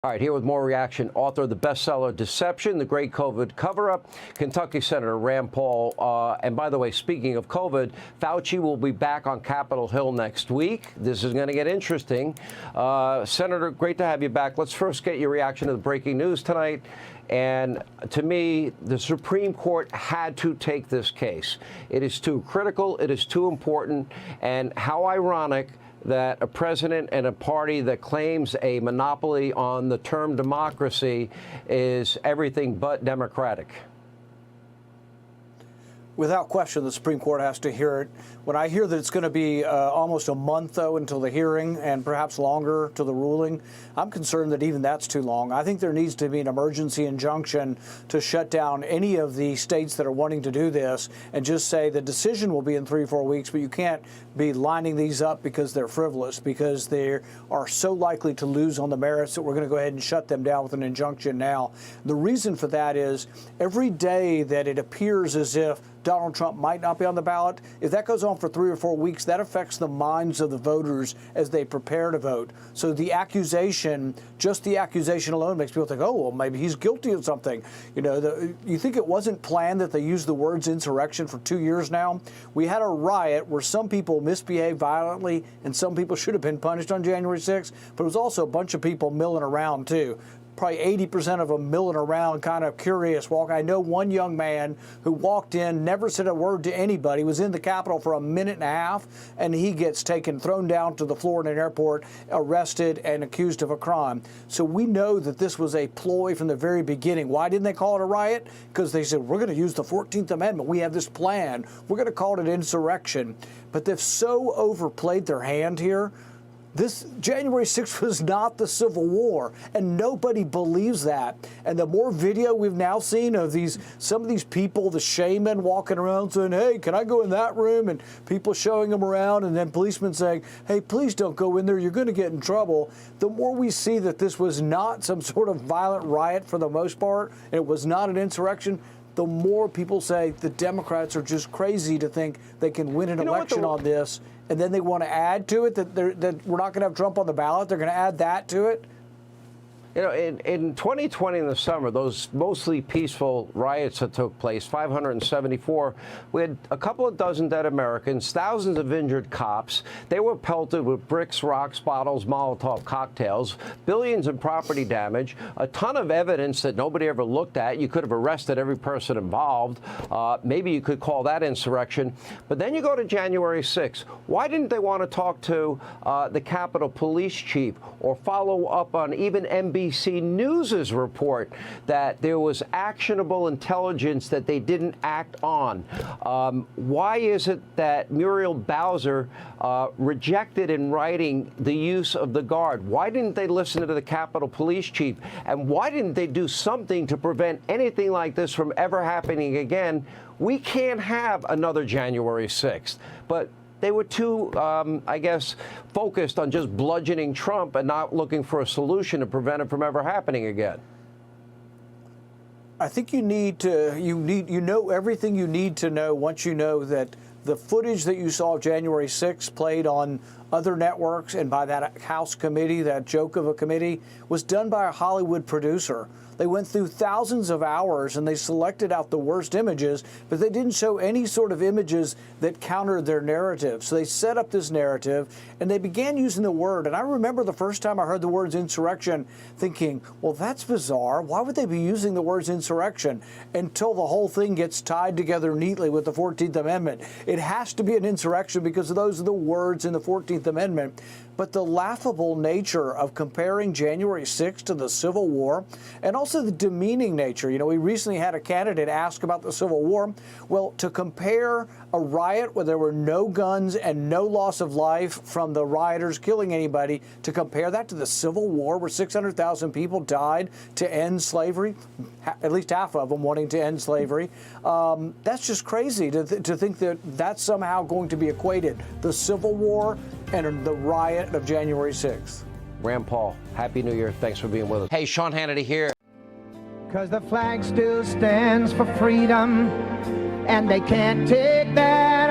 All right, here with more reaction, author of the bestseller Deception, the Great COVID Cover-Up, Kentucky Senator Rand Paul. And by the way, speaking of COVID, Fauci will be back on Capitol Hill next week. This is going to get interesting. Senator, great to have you back. Let's first get your reaction to the breaking news tonight. And to me, the Supreme Court had to take this case. It is too critical. It is too important. And how ironic that a president and a party that claims a monopoly on the term democracy is everything but democratic. Without question, the Supreme Court has to hear it. When I hear that it's going to be almost a month, though, until the hearing and perhaps longer to the ruling, I'm concerned that even that's too long. I think there needs to be an emergency injunction to shut down any of the states that are wanting to do this and just say the decision will be in 3 or 4 weeks, but you can't be lining these up because they're frivolous, because they are so likely to lose on the merits that we're going to go ahead and shut them down with an injunction now. The reason for that is every day that it appears as if Donald Trump might not be on the ballot, if that goes on for 3 or 4 weeks, that affects the minds of the voters as they prepare to vote. So the accusation, just the accusation alone makes people think, oh, well, maybe he's guilty of something. You know, you think it wasn't planned that they used the words insurrection for 2 years now? We had a riot where some people misbehaved violently and some people should have been punished on January 6th, but it was also a bunch of people milling around, too. Probably 80% of them milling around, kind of curious walk. I know one young man who walked in, never said a word to anybody, was in the Capitol for a minute and a half, and he gets taken, thrown down to the floor in an airport, arrested, and accused of a crime. So we know that this was a ploy from the very beginning. Why didn't they call it a riot? Because they said, we're going to use the 14th Amendment. We have this plan. We're going to call it insurrection. But they've so overplayed their hand here. This January 6th was not the Civil War, and nobody believes that. And the more video we've now seen of some of these people, the shaman walking around saying, hey, can I go in that room? And people showing them around, and then policemen saying, hey, please don't go in there, you're going to get in trouble. The more we see that this was not some sort of violent riot for the most part, and it was not an insurrection, the more people say the Democrats are just crazy to think they can win an election on this. And then they want to add to it that we're not going to have Trump on the ballot. They're going to add that to it. You know, in 2020 in the summer, those mostly peaceful riots that took place, 574, we had a couple of dozen dead Americans, thousands of injured cops. They were pelted with bricks, rocks, bottles, Molotov cocktails, billions in property damage, a ton of evidence that nobody ever looked at. You could have arrested every person involved. Maybe you could call that insurrection. But then you go to January 6th. Why didn't they want to talk to the Capitol Police Chief or follow up on even NBC News' report that there was actionable intelligence that they didn't act on? Why is it that Muriel Bowser rejected in writing the use of the Guard? Why didn't they listen to the Capitol Police Chief? And why didn't they do something to prevent anything like this from ever happening again? We can't have another January 6th. But they were too, I guess, focused on just bludgeoning Trump and not looking for a solution to prevent it from ever happening again. I think you know everything you need to know once you know that the footage that you saw of January 6th played on other networks and by that House committee, that joke of a committee, was done by a Hollywood producer. They went through thousands of hours and they selected out the worst images, but they didn't show any sort of images that countered their narrative. So they set up this narrative and they began using the word. And I remember the first time I heard the words insurrection thinking, well, that's bizarre. Why would they be using the words insurrection? Until the whole thing gets tied together neatly with the 14th Amendment. It has to be an insurrection because those are the words in the 14th Amendment. But the laughable nature of comparing January 6th to the Civil War, and also the demeaning nature. You know, we recently had a candidate ask about the Civil War. Well, to compare a riot where there were no guns and no loss of life from the rioters killing anybody, to compare that to the Civil War where 600,000 people died to end slavery, at least half of them wanting to end slavery, that's just crazy to think that that's somehow going to be equated. The Civil War and the riot of January 6th. Rand Paul, Happy New Year. Thanks for being with us. Hey, Sean Hannity here. 'Cause the flag still stands for freedom, and they can't take that